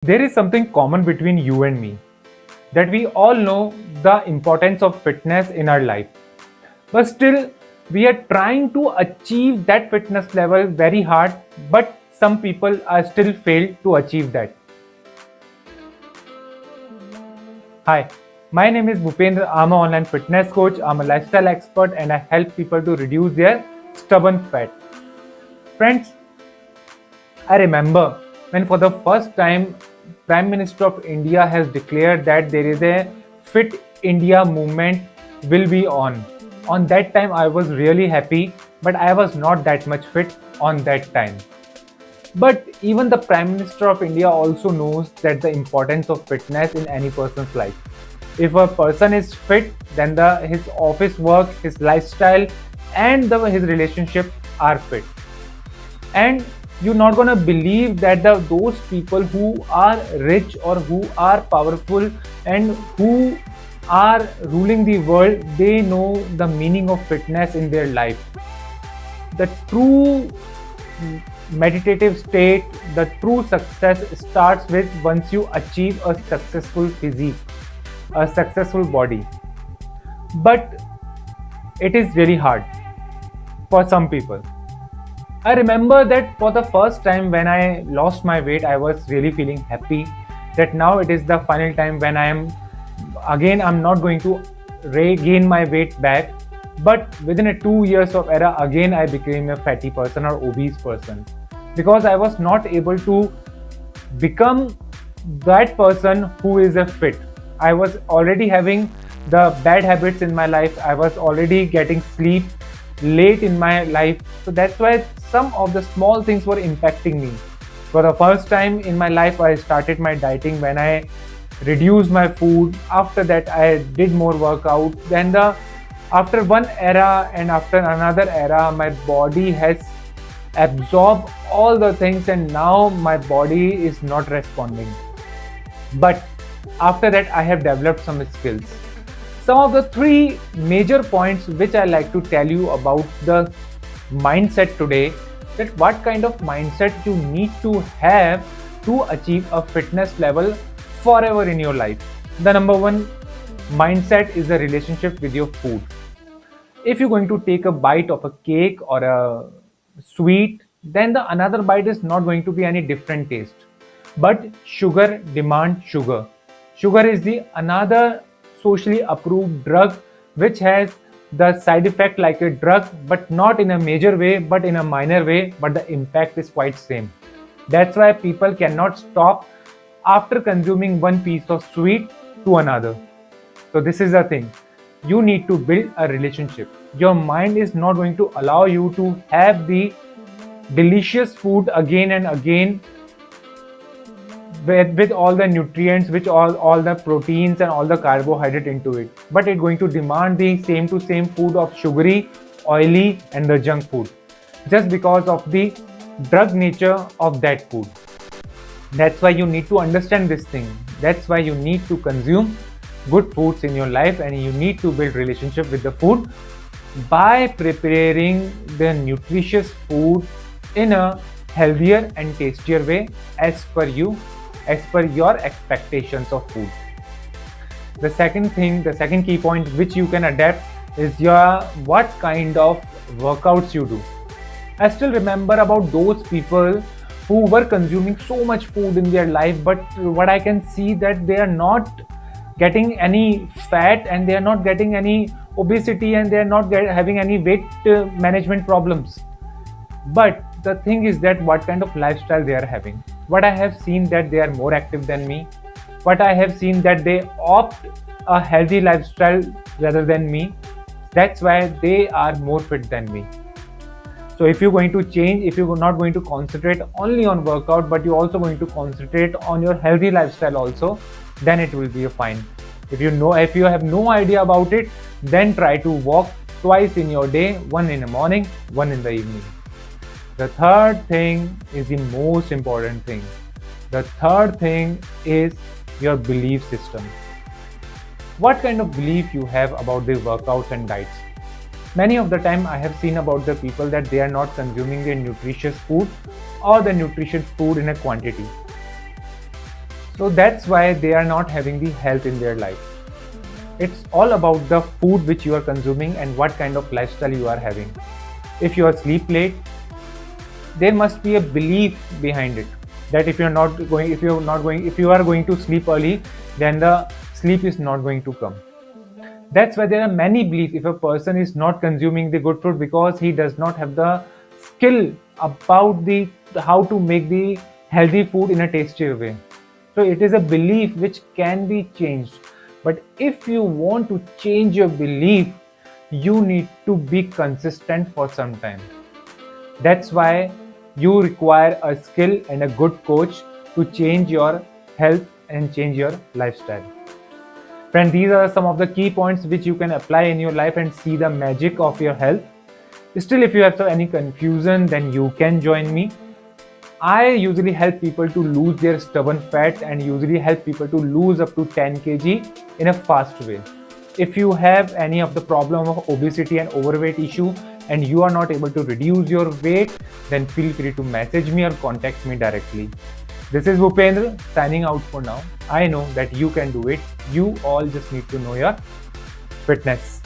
There is something common between you and me that we all know the importance of fitness in our life, but still we are trying to achieve that fitness level very hard, but some people are still fail to achieve that. Hi, my name is Bhupendra. I'm an online fitness coach, I'm a lifestyle expert, and I help people to reduce their stubborn fat. Friends, I remember when for the first time Prime Minister of India has declared that there is a Fit India movement will be on. On that time I was really happy, but I was not that much fit on that time. But even the Prime Minister of India also knows that the importance of fitness in any person's life. If a person is fit, then his office work, his lifestyle, and his relationship are fit. And you're not gonna believe that those people who are rich or who are powerful and who are ruling the world, they know the meaning of fitness in their life. The true meditative state, the true success starts with once you achieve a successful physique, a successful body. But it is really hard for some people. I remember that for the first time when I lost my weight, I was really feeling happy that now it is the final time when I'm not going to regain my weight back. But within a 2 years of era, again I became a fatty person or obese person because I was not able to become that person who is a fit. I was already having the bad habits in my life. I was already getting sleep late in my life. So that's why some of the small things were impacting me. For the first time in my life, I started my dieting when I reduced my food. After that, I did more workout. Then after one era and after another era, my body has absorbed all the things and now my body is not responding. But after that, I have developed some skills. Some of the three major points which I like to tell you about the mindset today, that what kind of mindset you need to have to achieve a fitness level forever in your life. The number one mindset is the relationship with your food. If you're going to take a bite of a cake or a sweet, then the another bite is not going to be any different taste. But sugar demand sugar. Sugar is the another socially approved drug which has the side effect like a drug, but not in a major way but in a minor way, but the impact is quite same. That's why people cannot stop after consuming one piece of sweet to another. So this is the thing, you need to build a relationship. Your mind is not going to allow you to have the delicious food again and again with all the nutrients, which all the proteins and all the carbohydrate into it, but it's going to demand the same to same food of sugary, oily, and the junk food just because of the drug nature of that food. That's why you need to understand this thing. That's why you need to consume good foods in your life and you need to build relationship with the food by preparing the nutritious food in a healthier and tastier way as per you, as per your expectations of food. The second thing, the second key point which you can adapt is your what kind of workouts you do. I still remember about those people who were consuming so much food in their life, but what I can see that they are not getting any fat and they are not getting any obesity and they are not having any weight management problems. But the thing is that what kind of lifestyle they are having. What I have seen that they are more active than me. What I have seen that they opt a healthy lifestyle rather than me. That's why they are more fit than me. So if you're going to change, if you're not going to concentrate only on workout, but you're also going to concentrate on your healthy lifestyle also, then it will be fine. If you have no idea about it, then try to walk twice in your day, one in the morning, one in the evening. The third thing is the most important thing. The third thing is your belief system. What kind of belief you have about the workouts and diets? Many of the time I have seen about the people that they are not consuming the nutritious food or the nutritious food in a quantity. So that's why they are not having the health in their life. It's all about the food which you are consuming and what kind of lifestyle you are having. If you are sleep late, there must be a belief behind it that if you are going to sleep early, then the sleep is not going to come. That's why there are many beliefs. If a person is not consuming the good food because he does not have the skill about the how to make the healthy food in a tastier way. So it is a belief which can be changed. But if you want to change your belief, you need to be consistent for some time. That's why you require a skill and a good coach to change your health and change your lifestyle. Friend, these are some of the key points which you can apply in your life and see the magic of your health. Still, if you have any confusion, then you can join me. I usually help people to lose their stubborn fat and usually help people to lose up to 10 kg in a fast way. If you have any of the problem of obesity and overweight issue and you are not able to reduce your weight, then feel free to message me or contact me directly. This is Bhupendra signing out for now. I know that you can do it. You all just need to know your fitness.